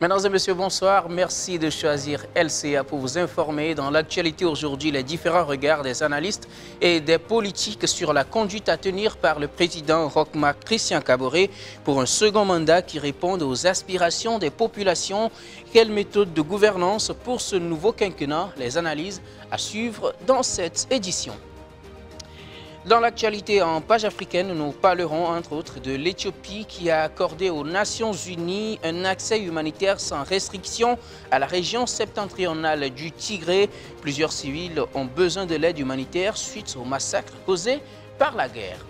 Mesdames et messieurs, bonsoir. Merci de choisir LCA pour vous informer dans l'actualité aujourd'hui les différents regards des analystes et des politiques sur la conduite à tenir par le président Roch Marc Christian Kaboré pour un second mandat qui réponde aux aspirations des populations. Quelle méthode de gouvernance pour ce nouveau quinquennat? Les analyses à suivre dans cette édition. Dans l'actualité en page africaine, nous parlerons entre autres de l'Éthiopie qui a accordé aux Nations Unies un accès humanitaire sans restriction à la région septentrionale du Tigré. Plusieurs civils ont besoin de l'aide humanitaire suite au massacre causé par la guerre.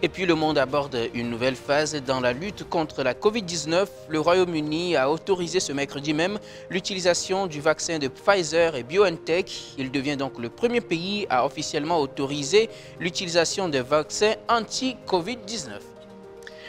Et puis le monde aborde une nouvelle phase dans la lutte contre la Covid-19. Le Royaume-Uni a autorisé ce mercredi même l'utilisation du vaccin de Pfizer et BioNTech. Il devient donc le premier pays à officiellement autoriser l'utilisation des vaccins anti-Covid-19.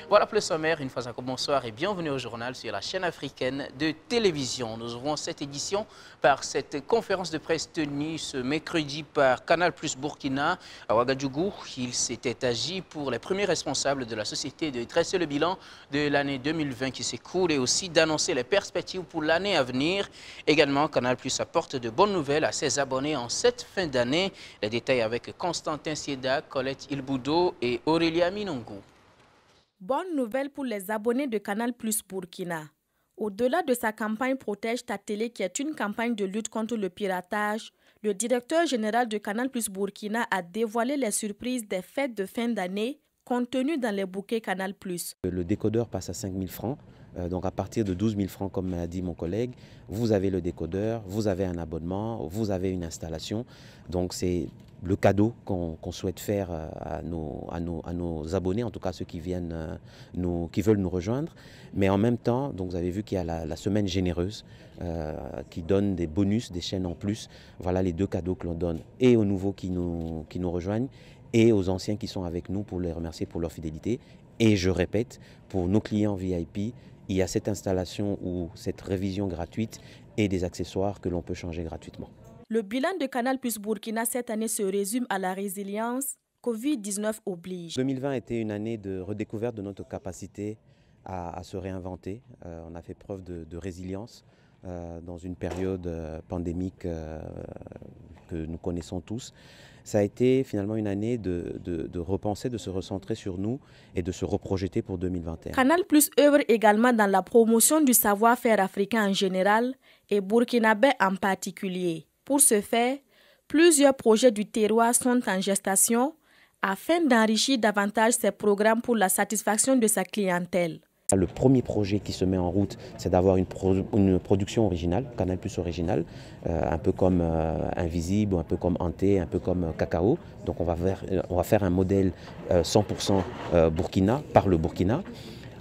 Voilà pour le sommaire. Une fois encore, bonsoir et bienvenue au journal sur la chaîne africaine de télévision. Nous ouvrons cette édition par cette conférence de presse tenue ce mercredi par Canal Plus Burkina à Ouagadougou. Il s'était agi pour les premiers responsables de la société de dresser le bilan de l'année 2020 qui s'écoule et aussi d'annoncer les perspectives pour l'année à venir. Également, Canal Plus apporte de bonnes nouvelles à ses abonnés en cette fin d'année. Les détails avec Constantin Sieda, Colette Ilboudo et Aurélia Minongo. Bonne nouvelle pour les abonnés de Canal Plus Burkina. Au-delà de sa campagne Protège ta télé qui est une campagne de lutte contre le piratage, le directeur général de Canal Plus Burkina a dévoilé les surprises des fêtes de fin d'année contenues dans les bouquets Canal Plus. Le décodeur passe à 5 000 francs. Donc à partir de 12 000 francs, comme l'a dit mon collègue, vous avez le décodeur, vous avez un abonnement, vous avez une installation. Donc c'est le cadeau qu'on souhaite faire à nos abonnés, en tout cas ceux qui viennent, qui veulent nous rejoindre. Mais en même temps, donc vous avez vu qu'il y a la semaine généreuse qui donne des bonus, des chaînes en plus. Voilà les deux cadeaux que l'on donne et aux nouveaux qui nous rejoignent et aux anciens qui sont avec nous pour les remercier pour leur fidélité. Et je répète, pour nos clients VIP, il y a cette installation ou cette révision gratuite et des accessoires que l'on peut changer gratuitement. Le bilan de Canal Plus Burkina cette année se résume à la résilience. Covid-19 oblige. 2020 était une année de redécouverte de notre capacité à se réinventer. On a fait preuve de résilience dans une période pandémique que nous connaissons tous. Ça a été finalement une année de repenser, de se recentrer sur nous et de se reprojeter pour 2021. Canal Plus œuvre également dans la promotion du savoir-faire africain en général et burkinabé en particulier. Pour ce faire, plusieurs projets du terroir sont en gestation afin d'enrichir davantage ses programmes pour la satisfaction de sa clientèle. Le premier projet qui se met en route, c'est d'avoir une production originale, Canal Plus original, un peu comme Invisible, un peu comme Ante, un peu comme Cacao. Donc on va faire un modèle 100% Burkina, par le Burkina.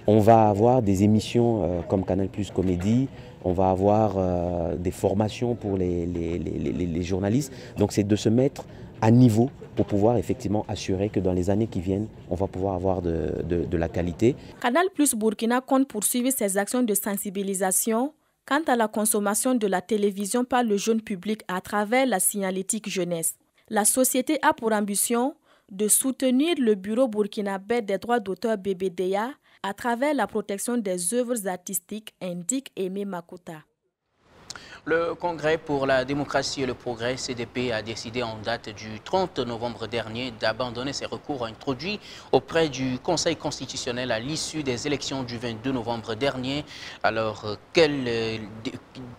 On va avoir des émissions comme Canal Plus Comédie, on va avoir des formations pour les journalistes. Donc c'est de se mettre à niveau pour pouvoir effectivement assurer que dans les années qui viennent, on va pouvoir avoir de la qualité. Canal Plus Burkina compte poursuivre ses actions de sensibilisation quant à la consommation de la télévision par le jeune public à travers la signalétique jeunesse. La société a pour ambition de soutenir le bureau burkinabé des droits d'auteur BBDA à travers la protection des œuvres artistiques, indique Aimé Makuta. Le Congrès pour la démocratie et le progrès, CDP, a décidé en date du 30 novembre dernier d'abandonner ses recours introduits auprès du Conseil constitutionnel à l'issue des élections du 22 novembre dernier. Alors, quelle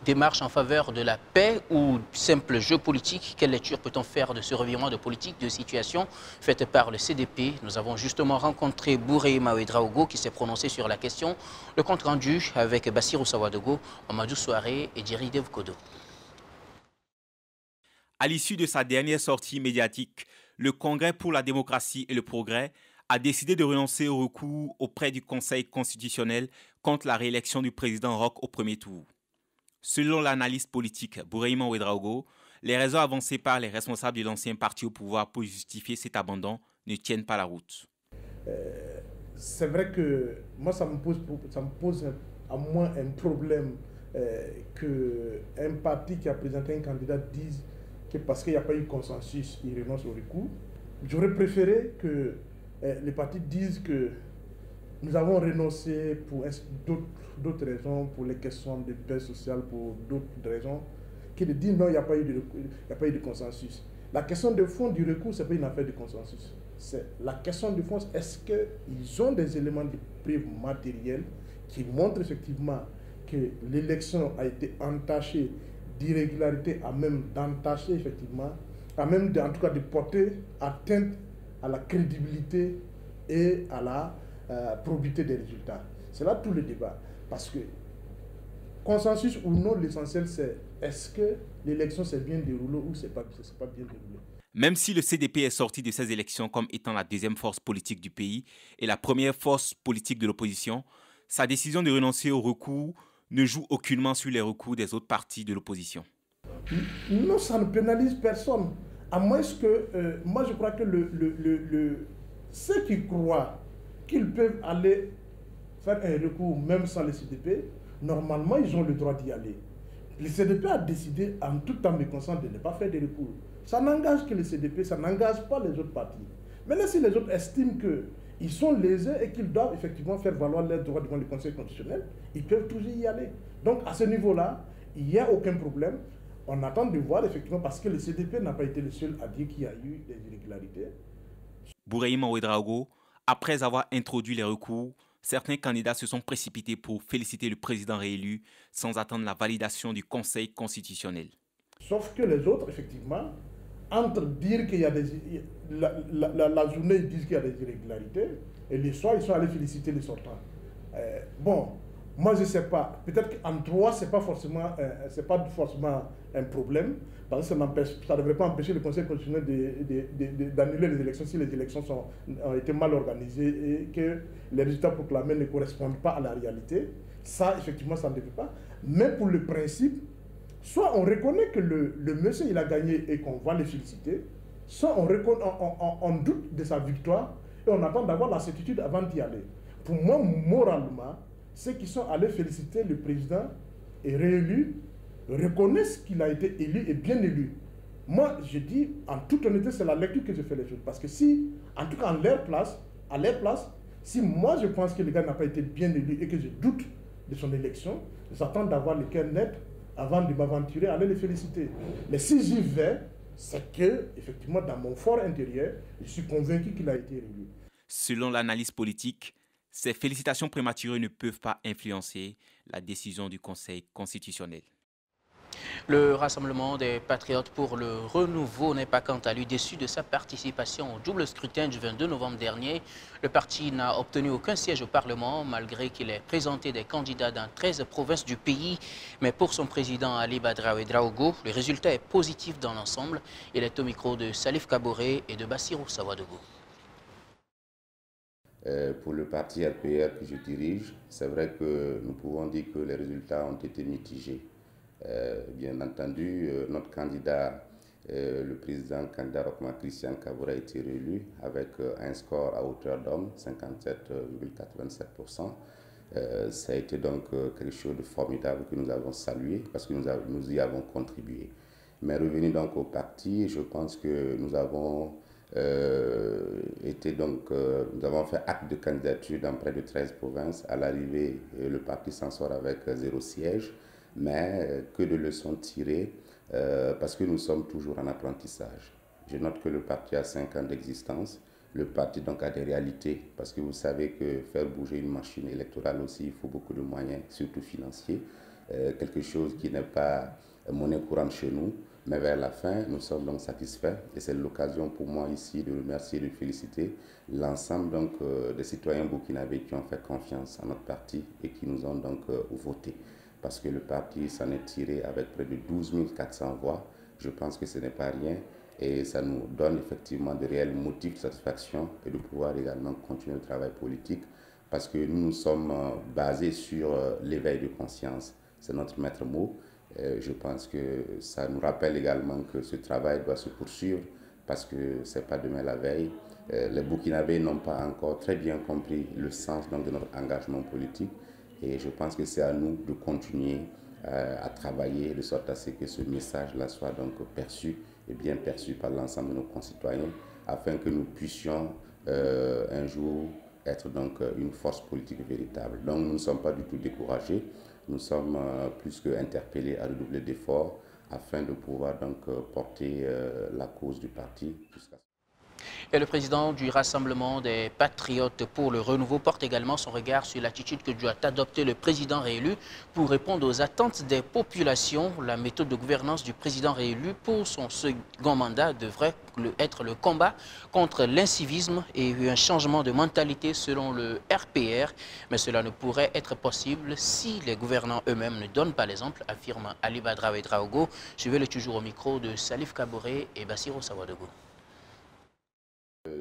démarche en faveur de la paix ou simple jeu politique? Quelle lecture peut-on faire de ce revirement de politique de situation faite par le CDP? Nous avons justement rencontré Bourema Ouedraogo qui s'est prononcé sur la question. Le compte rendu avec Bassirou Sawadogo, Amadou Soare et Djeri Devkodo. À l'issue de sa dernière sortie médiatique, le Congrès pour la démocratie et le progrès a décidé de renoncer au recours auprès du Conseil constitutionnel contre la réélection du président Roch au premier tour. Selon l'analyste politique Bourema Ouedraogo, les raisons avancées par les responsables de l'ancien parti au pouvoir pour justifier cet abandon ne tiennent pas la route. C'est vrai que moi, ça me pose à moi un problème qu'un parti qui a présenté un candidat dise que parce qu'il n'y a pas eu consensus, il renonce au recours. J'aurais préféré que les partis disent que Nous avons renoncé pour d'autres raisons, pour les questions de paix sociale, pour d'autres raisons, qui disent non, il n'y a pas eu de consensus. La question de fond du recours, ce n'est pas une affaire de consensus. La question de fond, est-ce qu'ils ont des éléments de preuve matériels qui montrent effectivement que l'élection a été entachée d'irrégularité, à même d'entacher effectivement, à même en tout cas de porter atteinte à la crédibilité et à la probité des résultats. C'est là tout le débat. Parce que, consensus ou non, l'essentiel c'est est-ce que l'élection s'est bien déroulée ou c'est pas bien déroulé. Même si le CDP est sorti de ces élections comme étant la deuxième force politique du pays et la première force politique de l'opposition, sa décision de renoncer au recours ne joue aucunement sur les recours des autres partis de l'opposition. Non, ça ne pénalise personne. À moins que, moi je crois que ceux qui croient qu'ils peuvent aller faire un recours même sans le CDP, normalement ils ont le droit d'y aller. Le CDP a décidé en tout temps méconnaissant de ne pas faire de recours. Ça n'engage que le CDP, ça n'engage pas les autres partis. Maintenant, si les autres estiment qu'ils sont lésés et qu'ils doivent effectivement faire valoir leurs droits devant le Conseil constitutionnel, ils peuvent toujours y aller. Donc à ce niveau-là, il n'y a aucun problème. On attend de voir effectivement, parce que le CDP n'a pas été le seul à dire qu'il y a eu des irrégularités. Bouraïma Ouedraogo, après avoir introduit les recours, certains candidats se sont précipités pour féliciter le président réélu sans attendre la validation du Conseil constitutionnel. Sauf que les autres, effectivement, entre dire qu'il y a la journée, ils disent qu'il y a des irrégularités, et le soir, ils sont allés féliciter les sortants. Bon, moi je ne sais pas, peut-être qu'en droit, ce n'est pas forcément un problème, parce que ça ne devrait pas empêcher le Conseil constitutionnel d'annuler les élections si les élections ont été mal organisées et que les résultats proclamés ne correspondent pas à la réalité. Ça, effectivement, ça ne devrait pas. Mais pour le principe, soit on reconnaît que le monsieur il a gagné et qu'on va le féliciter, soit on doute de sa victoire et on attend d'avoir la certitude avant d'y aller. Pour moi, moralement, ceux qui sont allés féliciter le président et réélu reconnaissent qu'il a été élu et bien élu. Moi, je dis, en toute honnêteté, c'est la lecture que je fais les choses. Parce que si, en tout cas à leur place, si moi je pense que le gars n'a pas été bien élu et que je doute de son élection, j'attends d'avoir le cœur net avant de m'aventurer à aller les féliciter. Mais si j'y vais, c'est que, effectivement, dans mon fort intérieur, je suis convaincu qu'il a été élu. Selon l'analyse politique, ces félicitations prématurées ne peuvent pas influencer la décision du Conseil constitutionnel. Le Rassemblement des Patriotes pour le Renouveau n'est pas quant à lui déçu de sa participation au double scrutin du 22 novembre dernier. Le parti n'a obtenu aucun siège au Parlement malgré qu'il ait présenté des candidats dans 13 provinces du pays. Mais pour son président Ali Badra Ouedraogo, le résultat est positif dans l'ensemble. Il est au micro de Salif Kaboré et de Bassirou Sawadougou. Pour le parti RPR que je dirige, c'est vrai que nous pouvons dire que les résultats ont été mitigés. Bien entendu, notre candidat, le président candidat Roch-Marc Christian Kaboré a été réélu avec un score à hauteur d'homme, 57,87%. Ça a été donc quelque chose de formidable que nous avons salué parce que nous y avons contribué. Mais revenu donc au parti, je pense que nous avons nous avons fait acte de candidature dans près de 13 provinces. À l'arrivée, le parti s'en sort avec 0 siège. Mais que de leçons tirées parce que nous sommes toujours en apprentissage. Je note que le parti a 5 ans d'existence. Le parti donc a des réalités parce que vous savez que faire bouger une machine électorale aussi, il faut beaucoup de moyens, surtout financiers. Quelque chose qui n'est pas monnaie courante chez nous. Mais vers la fin, nous sommes donc satisfaits et c'est l'occasion pour moi ici de remercier et de féliciter l'ensemble des citoyens burkinabés qui ont fait confiance à notre parti et qui nous ont donc voté. Parce que le parti s'en est tiré avec près de 12 400 voix. Je pense que ce n'est pas rien et ça nous donne effectivement de réels motifs de satisfaction et de pouvoir également continuer le travail politique parce que nous sommes basés sur l'éveil de conscience. C'est notre maître mot. Je pense que ça nous rappelle également que ce travail doit se poursuivre parce que ce n'est pas demain la veille. Les Burkinabés n'ont pas encore très bien compris le sens donc, de notre engagement politique et je pense que c'est à nous de continuer à travailler de sorte à ce que ce message-là soit donc perçu et bien perçu par l'ensemble de nos concitoyens afin que nous puissions un jour être donc une force politique véritable. Donc nous ne sommes pas du tout découragés, nous sommes plus qu'interpellés à redoubler d'efforts afin de pouvoir donc porter la cause du parti jusqu'à... Et le président du Rassemblement des Patriotes pour le Renouveau porte également son regard sur l'attitude que doit adopter le président réélu pour répondre aux attentes des populations. La méthode de gouvernance du président réélu pour son second mandat devrait être le combat contre l'incivisme et un changement de mentalité selon le RPR. Mais cela ne pourrait être possible si les gouvernants eux-mêmes ne donnent pas l'exemple, affirme Ali Badra Ouedraogo. Suivez-le toujours au micro de Salif Kaboré et Bassirou Sawadogo.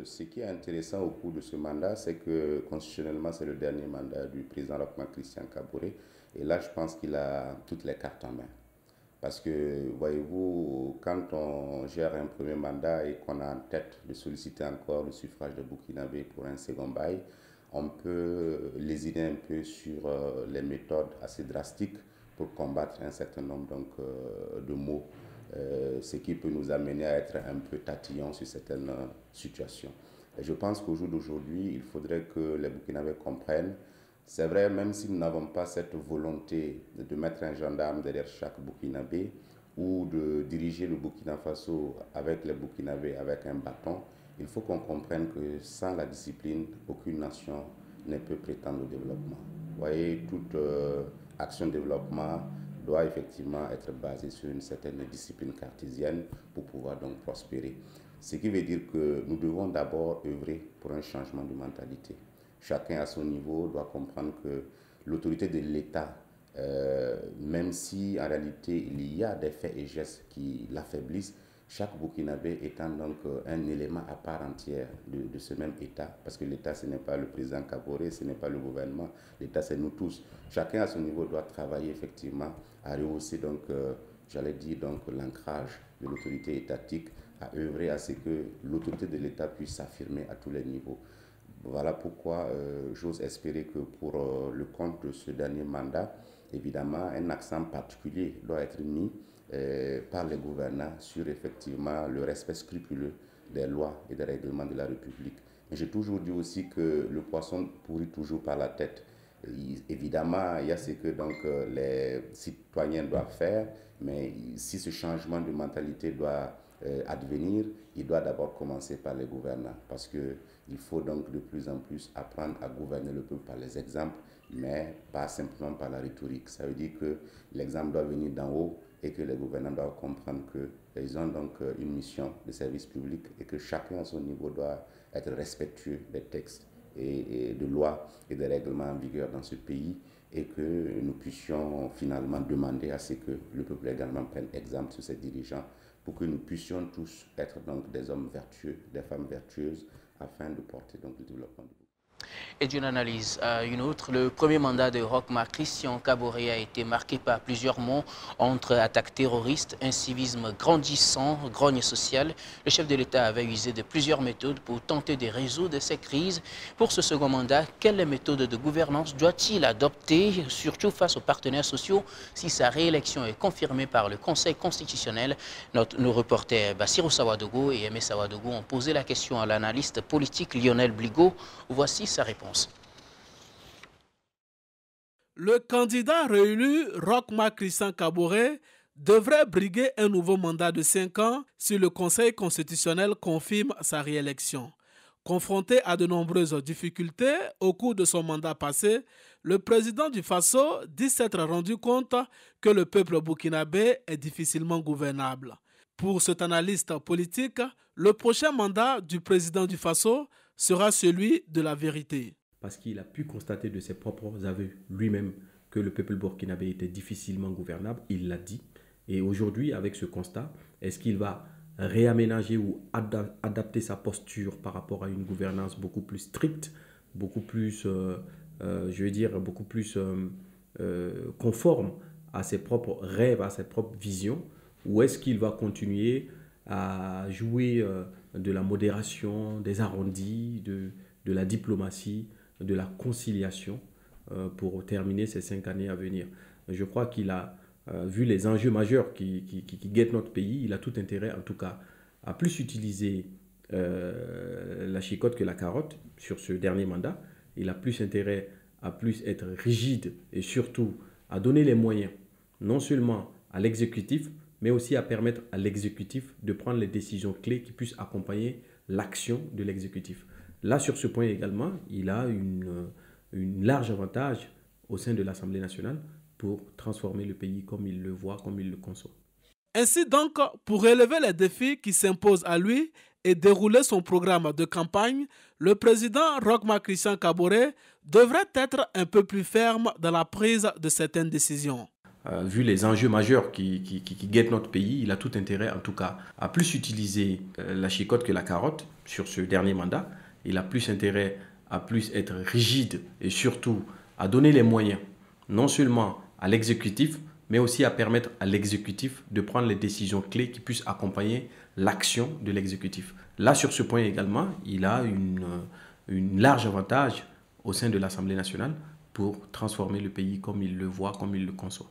Ce qui est intéressant au cours de ce mandat, c'est que constitutionnellement, c'est le dernier mandat du président Roch Marc Christian Kaboré. Et là, je pense qu'il a toutes les cartes en main. Parce que, voyez-vous, quand on gère un premier mandat et qu'on a en tête de solliciter encore le suffrage de Burkinabé pour un second bail, on peut lésiner un peu sur les méthodes assez drastiques pour combattre un certain nombre donc, de maux. Ce qui peut nous amener à être un peu tatillons sur certaines situations. Et je pense qu'au jour d'aujourd'hui, il faudrait que les Burkinabés comprennent, c'est vrai, même si nous n'avons pas cette volonté de mettre un gendarme derrière chaque Burkinabé ou de diriger le Burkina Faso avec les Burkinabés avec un bâton, il faut qu'on comprenne que sans la discipline, aucune nation ne peut prétendre au développement. Vous voyez, toute action de développement doit effectivement être basé sur une certaine discipline cartésienne pour pouvoir donc prospérer. Ce qui veut dire que nous devons d'abord œuvrer pour un changement de mentalité. Chacun à son niveau doit comprendre que l'autorité de l'État, même si en réalité il y a des faits et gestes qui l'affaiblissent, chaque Burkinabé étant donc un élément à part entière de ce même État, parce que l'État ce n'est pas le président Kaboré, ce n'est pas le gouvernement, l'État c'est nous tous. Chacun à son niveau doit travailler effectivement à rehausser donc, j'allais dire donc l'ancrage de l'autorité étatique, à œuvrer à ce que l'autorité de l'État puisse s'affirmer à tous les niveaux. Voilà pourquoi j'ose espérer que pour le compte de ce dernier mandat, évidemment, un accent particulier doit être mis par les gouvernants sur effectivement le respect scrupuleux des lois et des règlements de la République. Mais j'ai toujours dit aussi que le poisson pourrit toujours par la tête. Évidemment, il y a ce que donc, les citoyens doivent faire, mais si ce changement de mentalité doit advenir, il doit d'abord commencer par les gouvernants, parce qu'il faut donc de plus en plus apprendre à gouverner le peuple par les exemples, mais pas simplement par la rhétorique. Ça veut dire que l'exemple doit venir d'en haut et que les gouvernants doivent comprendre qu'ils ont donc une mission de service public et que chacun à son niveau doit être respectueux des textes et de lois et des règlements en vigueur dans ce pays, et que nous puissions finalement demander à ce que le peuple également prenne exemple sur ses dirigeants pour que nous puissions tous être donc des hommes vertueux, des femmes vertueuses, afin de porter donc le développement du pays. Et d'une analyse à une autre, le premier mandat de Roch Marc Christian Kaboré a été marqué par plusieurs mots entre attaques terroristes, incivisme grandissant, grogne sociale. Le chef de l'État avait usé de plusieurs méthodes pour tenter de résoudre ces crises. Pour ce second mandat, quelles méthodes de gouvernance doit-il adopter, surtout face aux partenaires sociaux, si sa réélection est confirmée par le Conseil constitutionnel? Nos reporters Bassirou Sawadogo et Aimé Sawadogo ont posé la question à l'analyste politique Lionel Bligo. Voici sa réponse. Le candidat réélu Roch Marc Christian Kaboré devrait briguer un nouveau mandat de 5 ans si le Conseil constitutionnel confirme sa réélection. Confronté à de nombreuses difficultés au cours de son mandat passé, le président du Faso dit s'être rendu compte que le peuple burkinabé est difficilement gouvernable. Pour cet analyste politique, le prochain mandat du président du Faso sera celui de la vérité. Parce qu'il a pu constater de ses propres aveux lui-même que le peuple burkinabé était difficilement gouvernable, il l'a dit. Et aujourd'hui, avec ce constat, est-ce qu'il va réaménager ou adapter sa posture par rapport à une gouvernance beaucoup plus stricte, beaucoup plus, beaucoup plus conforme à ses propres rêves, à ses propres visions, ou est-ce qu'il va continuer à jouer de la modération, des arrondis, de la diplomatie, de la conciliation pour terminer ces 5 années à venir? Je crois qu'il a vu les enjeux majeurs qui guettent notre pays. Il a tout intérêt, en tout cas, à plus utiliser la chicotte que la carotte sur ce dernier mandat il a plus intérêt à plus être rigide et surtout à donner les moyens, non seulement à l'exécutif, mais aussi à permettre à l'exécutif de prendre les décisions clés qui puissent accompagner l'action de l'exécutif. Là, sur ce point également, il a une large avantage au sein de l'Assemblée nationale pour transformer le pays comme il le voit, comme il le conçoit. Ainsi donc, pour relever les défis qui s'imposent à lui et dérouler son programme de campagne, le président Roch Marc Christian Kaboré devrait être un peu plus ferme dans la prise de certaines décisions. Vu les enjeux majeurs qui guettent notre pays, il a tout intérêt en tout cas à plus utiliser la chicotte que la carotte sur ce dernier mandat. Il a plus intérêt à plus être rigide et surtout à donner les moyens, non seulement à l'exécutif, mais aussi à permettre à l'exécutif de prendre les décisions clés qui puissent accompagner l'action de l'exécutif. Là, sur ce point également, il a une large avantage au sein de l'Assemblée nationale pour transformer le pays comme il le voit, comme il le conçoit.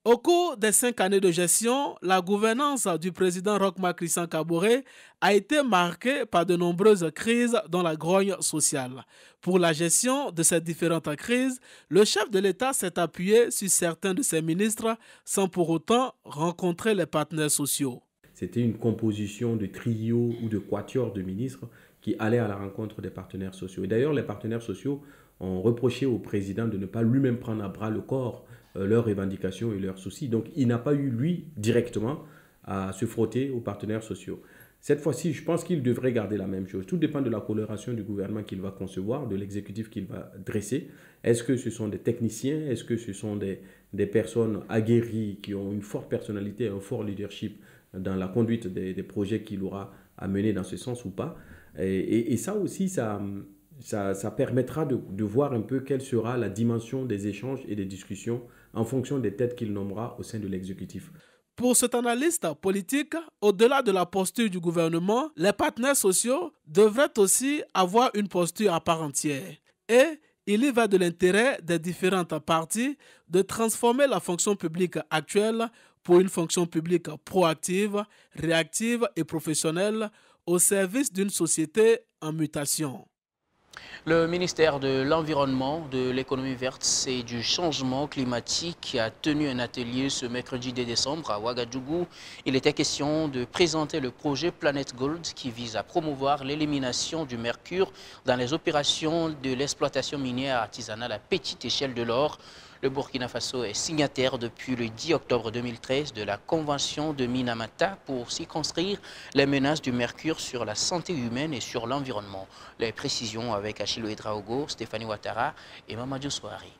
Au cours des 5 années de gestion, la gouvernance du président Roch Marc Christian Kaboré a été marquée par de nombreuses crises dont la grogne sociale. Pour la gestion de ces différentes crises, le chef de l'État s'est appuyé sur certains de ses ministres sans pour autant rencontrer les partenaires sociaux. C'était une composition de trio ou de quatuor de ministres qui allaient à la rencontre des partenaires sociaux. Et d'ailleurs, les partenaires sociaux ont reproché au président de ne pas lui-même prendre à bras le corps leurs revendications et leurs soucis. Donc, il n'a pas eu, lui, directement à se frotter aux partenaires sociaux. Cette fois-ci, je pense qu'il devrait garder la même chose. Tout dépend de la coloration du gouvernement qu'il va concevoir, de l'exécutif qu'il va dresser. Est-ce que ce sont des techniciens? Est-ce que ce sont des personnes aguerries qui ont une forte personnalité, un fort leadership dans la conduite des projets qu'il aura à mener dans ce sens ou pas? Et ça aussi, ça permettra de voir un peu quelle sera la dimension des échanges et des discussions en fonction des têtes qu'il nommera au sein de l'exécutif. Pour cet analyste politique, au-delà de la posture du gouvernement, les partenaires sociaux devraient aussi avoir une posture à part entière. Et il y va de l'intérêt des différentes parties de transformer la fonction publique actuelle pour une fonction publique proactive, réactive et professionnelle au service d'une société en mutation. Le ministère de l'Environnement, de l'économie verte et du changement climatique a tenu un atelier ce mercredi 2 décembre à Ouagadougou. Il était question de présenter le projet Planet Gold qui vise à promouvoir l'élimination du mercure dans les opérations de l'exploitation minière artisanale à petite échelle de l'or. Le Burkina Faso est signataire depuis le 10 octobre 2013 de la Convention de Minamata pour circonscrire les menaces du mercure sur la santé humaine et sur l'environnement. Les précisions avec Achille Ouedraogo, Stéphanie Ouattara et Mamadou Souari.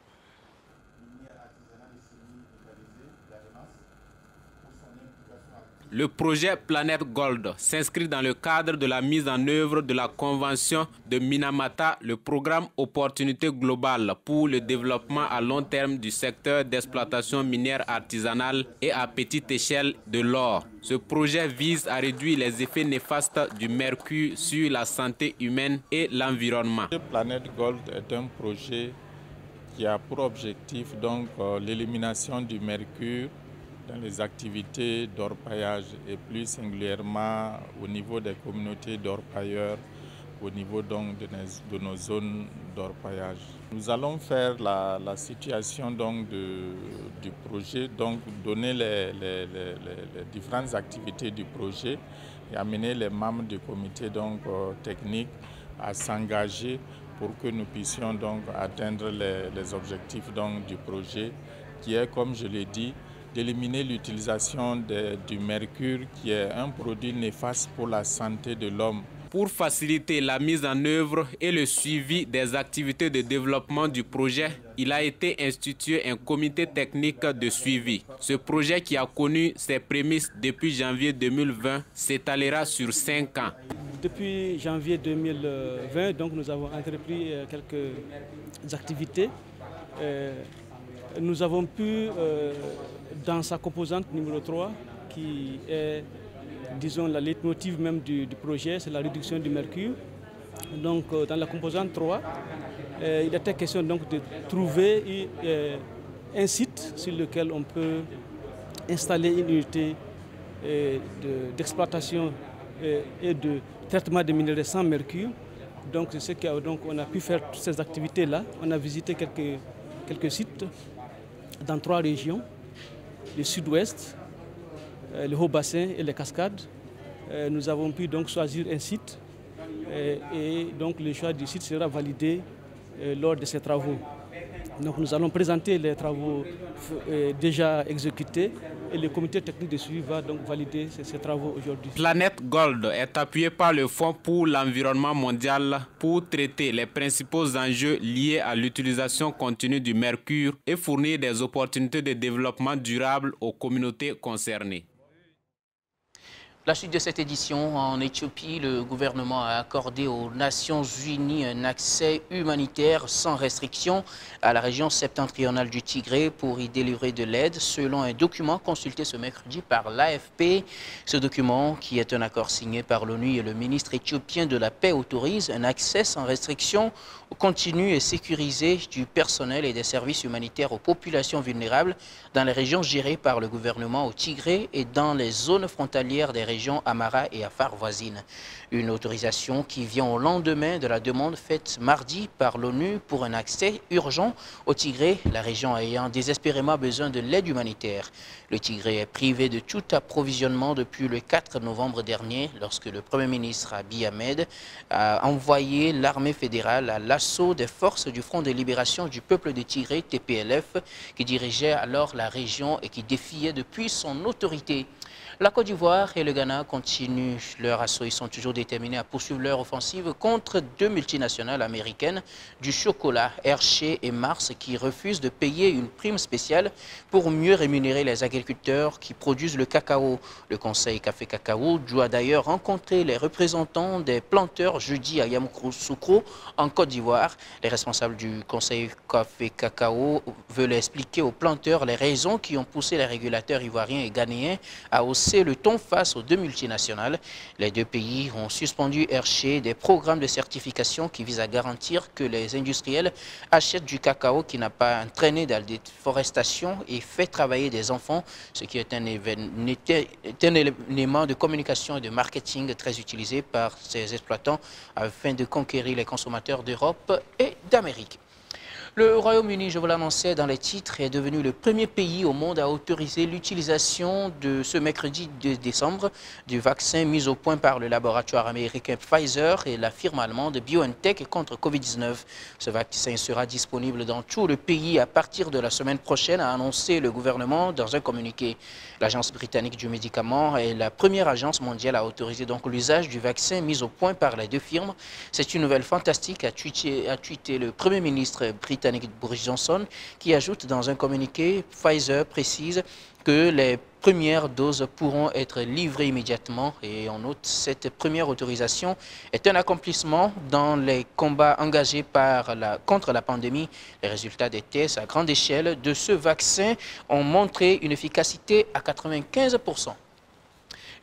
Le projet Planet Gold s'inscrit dans le cadre de la mise en œuvre de la Convention de Minamata, le programme Opportunité globale pour le développement à long terme du secteur d'exploitation minière artisanale et à petite échelle de l'or. Ce projet vise à réduire les effets néfastes du mercure sur la santé humaine et l'environnement. Planet Gold est un projet qui a pour objectif l'élimination du mercure dans les activités d'orpaillage et plus singulièrement au niveau des communautés d'orpailleurs, au niveau de nos zones d'orpaillage. Nous allons faire la situation du projet, donner les différentes activités du projet et amener les membres du comité technique à s'engager pour que nous puissions atteindre les objectifs du projet qui est, comme je l'ai dit, d'éliminer l'utilisation du mercure qui est un produit néfaste pour la santé de l'homme. Pour faciliter la mise en œuvre et le suivi des activités de développement du projet, il a été institué un comité technique de suivi. Ce projet qui a connu ses prémices depuis janvier 2020 s'étalera sur 5 ans. Depuis janvier 2020, nous avons entrepris quelques activités. Nous avons pu, dans sa composante numéro 3, qui est, disons, la leitmotiv même du projet, c'est la réduction du mercure. Donc, dans la composante 3, il était question de trouver un site sur lequel on peut installer une unité d'exploitation et de traitement des minerais sans mercure Donc c'est ce qu'on a pu faire toutes ces activités-là. On a visité quelques sites dans 3 régions, le sud-ouest, le Haut-Bassin et les Cascades. Nous avons pu donc choisir un site et donc le choix du site sera validé lors de ces travaux. Donc nous allons présenter les travaux déjà exécutés et le comité technique de suivi va donc valider ces travaux aujourd'hui. Planète Gold est appuyé par le Fonds pour l'environnement mondial pour traiter les principaux enjeux liés à l'utilisation continue du mercure et fournir des opportunités de développement durable aux communautés concernées. La suite de cette édition, en Éthiopie, le gouvernement a accordé aux Nations Unies un accès humanitaire sans restriction à la région septentrionale du Tigré pour y délivrer de l'aide, selon un document consulté ce mercredi par l'AFP. Ce document, qui est un accord signé par l'ONU et le ministre éthiopien de la Paix, autorise un accès sans restriction continu et sécurisé du personnel et des services humanitaires aux populations vulnérables dans les régions gérées par le gouvernement au Tigré et dans les zones frontalières des régions Amara et Afar voisines. Une autorisation qui vient au lendemain de la demande faite mardi par l'ONU pour un accès urgent au Tigré, la région ayant désespérément besoin de l'aide humanitaire. Le Tigré est privé de tout approvisionnement depuis le 4 novembre dernier, lorsque le Premier ministre Abiy Ahmed a envoyé l'armée fédérale à l'assaut des forces du Front de libération du peuple de Tigré, TPLF, qui dirigeait alors la région et qui défiait depuis son autorité. La Côte d'Ivoire et le Ghana continuent leur assaut. Ils sont toujours déterminés à poursuivre leur offensive contre 2 multinationales américaines du chocolat, Hershey et Mars, qui refusent de payer une prime spéciale pour mieux rémunérer les agriculteurs qui produisent le cacao. Le Conseil Café Cacao doit d'ailleurs rencontrer les représentants des planteurs jeudi à Yamoussoukro, en Côte d'Ivoire. Les responsables du Conseil Café Cacao veulent expliquer aux planteurs les raisons qui ont poussé les régulateurs ivoiriens et ghanéens à hausser le ton face aux 2 multinationales. Les 2 pays ont suspendu Hershey des programmes de certification qui visent à garantir que les industriels achètent du cacao qui n'a pas entraîné dans la déforestation et fait travailler des enfants, ce qui est un élément de communication et de marketing très utilisé par ces exploitants afin de conquérir les consommateurs d'Europe et d'Amérique. Le Royaume-Uni, je vous l'annonçais dans les titres, est devenu le premier pays au monde à autoriser l'utilisation de ce mercredi 2 décembre du vaccin mis au point par le laboratoire américain Pfizer et la firme allemande BioNTech contre Covid-19. Ce vaccin sera disponible dans tout le pays à partir de la semaine prochaine, a annoncé le gouvernement dans un communiqué. L'agence britannique du médicament est la première agence mondiale à autoriser donc l'usage du vaccin mis au point par les 2 firmes. C'est une nouvelle fantastique, a tweeté le Premier ministre britannique Boris Johnson, qui ajoute dans un communiqué, Pfizer précise que les premières doses pourront être livrées immédiatement et en outre, cette première autorisation est un accomplissement dans les combats engagés contre la pandémie. Les résultats des tests à grande échelle de ce vaccin ont montré une efficacité à 95%.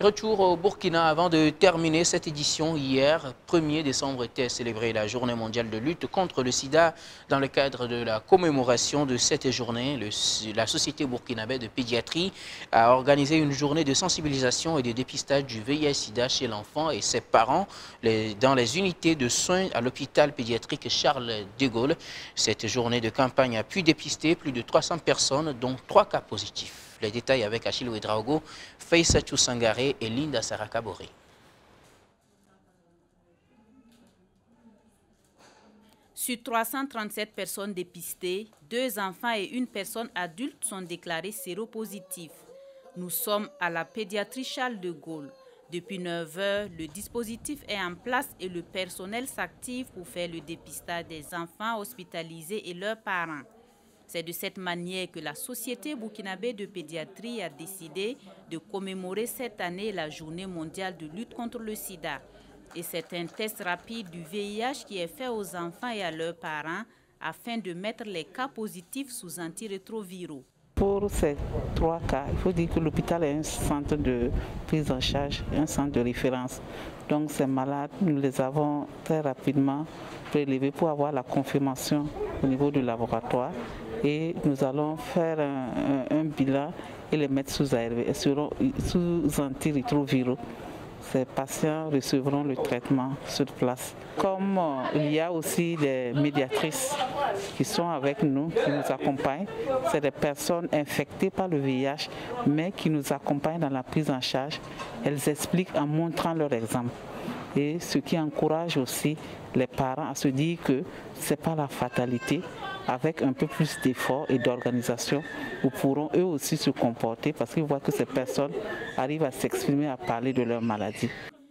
Retour au Burkina avant de terminer cette édition. Hier, 1er décembre, était célébrée la journée mondiale de lutte contre le sida. Dans le cadre de la commémoration de cette journée, la Société burkinabé de pédiatrie a organisé une journée de sensibilisation et de dépistage du VIH-Sida chez l'enfant et ses parents dans les unités de soins à l'hôpital pédiatrique Charles de Gaulle. Cette journée de campagne a pu dépister plus de 300 personnes, dont 3 cas positifs. Les détails avec Achille Ouedraogo, Faïssa Tchousangaré et Linda Sarakaboré. Sur 337 personnes dépistées, 2 enfants et 1 personne adulte sont déclarés séropositifs. Nous sommes à la pédiatrie Charles de Gaulle. Depuis 9 heures, le dispositif est en place et le personnel s'active pour faire le dépistage des enfants hospitalisés et leurs parents. C'est de cette manière que la Société burkinabé de pédiatrie a décidé de commémorer cette année la journée mondiale de lutte contre le sida. Et c'est un test rapide du VIH qui est fait aux enfants et à leurs parents afin de mettre les cas positifs sous antirétroviraux. Pour ces 3 cas, il faut dire que l'hôpital est un centre de prise en charge, un centre de référence. Donc ces malades, nous les avons très rapidement prélevés pour avoir la confirmation au niveau du laboratoire. Et nous allons faire un bilan et les mettre sous ARV, sous antirétroviraux. ces patients recevront le traitement sur place. Comme il y a aussi des médiatrices qui sont avec nous, qui nous accompagnent, c'est des personnes infectées par le VIH, mais qui nous accompagnent dans la prise en charge. Elles expliquent en montrant leur exemple. Et ce qui encourage aussi les parents à se dire que ce n'est pas la fatalité. Avec un peu plus d'efforts et d'organisation, nous pourrons eux aussi se comporter parce qu'ils voient que ces personnes arrivent à s'exprimer, à parler de leur maladie.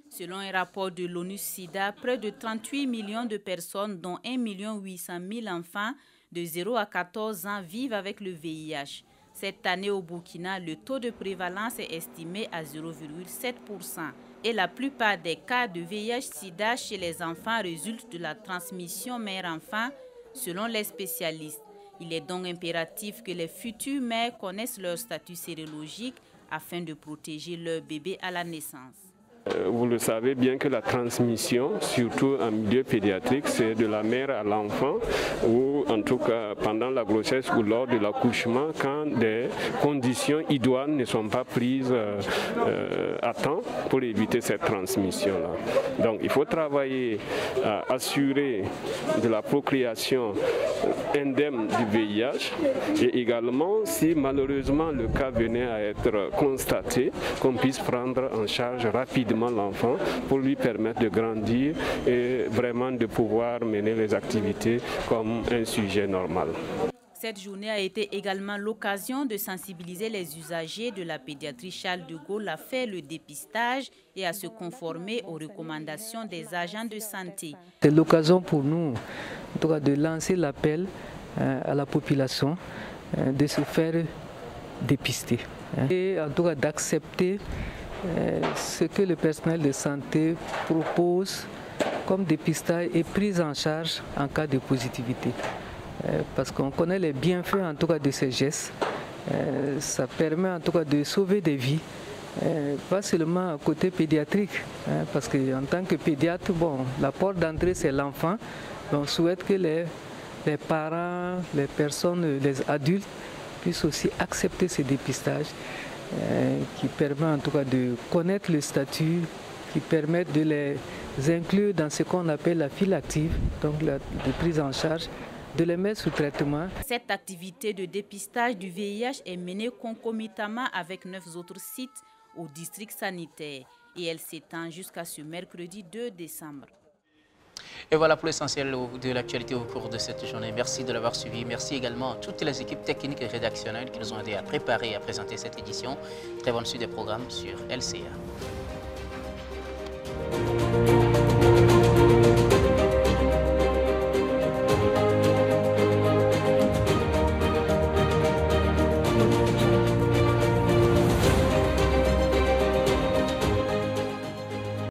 Selon un rapport de l'ONU-SIDA, près de 38 millions de personnes, dont 1 800 000 enfants de 0 à 14 ans, vivent avec le VIH. Cette année au Burkina, le taux de prévalence est estimé à 0,7%. Et la plupart des cas de VIH-SIDA chez les enfants résultent de la transmission mère-enfant, selon les spécialistes. Il est donc impératif que les futures mères connaissent leur statut sérologique afin de protéger leur bébé à la naissance. Vous le savez bien que la transmission, surtout en milieu pédiatrique, c'est de la mère à l'enfant ou en tout cas pendant la grossesse ou lors de l'accouchement quand des conditions idoines ne sont pas prises à temps pour éviter cette transmission-là. Donc il faut travailler à assurer de la procréation indemne du VIH et également si malheureusement le cas venait à être constaté, qu'on puisse prendre en charge rapidement l'enfant pour lui permettre de grandir et vraiment de pouvoir mener les activités comme un sujet normal. Cette journée a été également l'occasion de sensibiliser les usagers de la pédiatrie Charles de Gaulle à faire le dépistage et à se conformer aux recommandations des agents de santé. C'est l'occasion pour nous en tout cas, de lancer l'appel à la population de se faire dépister et en tout cas d'accepter ce que le personnel de santé propose comme dépistage et prise en charge en cas de positivité. Parce qu'on connaît les bienfaits en tout cas de ces gestes. Ça permet en tout cas de sauver des vies, pas seulement côté pédiatrique, parce qu'en tant que pédiatre, bon, la porte d'entrée c'est l'enfant. On souhaite que les parents, les personnes, les adultes puissent aussi accepter ces dépistages. Qui permet en tout cas de connaître le statut, qui permet de les inclure dans ce qu'on appelle la file active, donc la prise en charge, de les mettre sous traitement. Cette activité de dépistage du VIH est menée concomitamment avec 9 autres sites au district sanitaire et elle s'étend jusqu'à ce mercredi 2 décembre. Et voilà pour l'essentiel de l'actualité au cours de cette journée. Merci de l'avoir suivi. Merci également à toutes les équipes techniques et rédactionnelles qui nous ont aidés à préparer et à présenter cette édition. Très bonne suite des programmes sur LCA.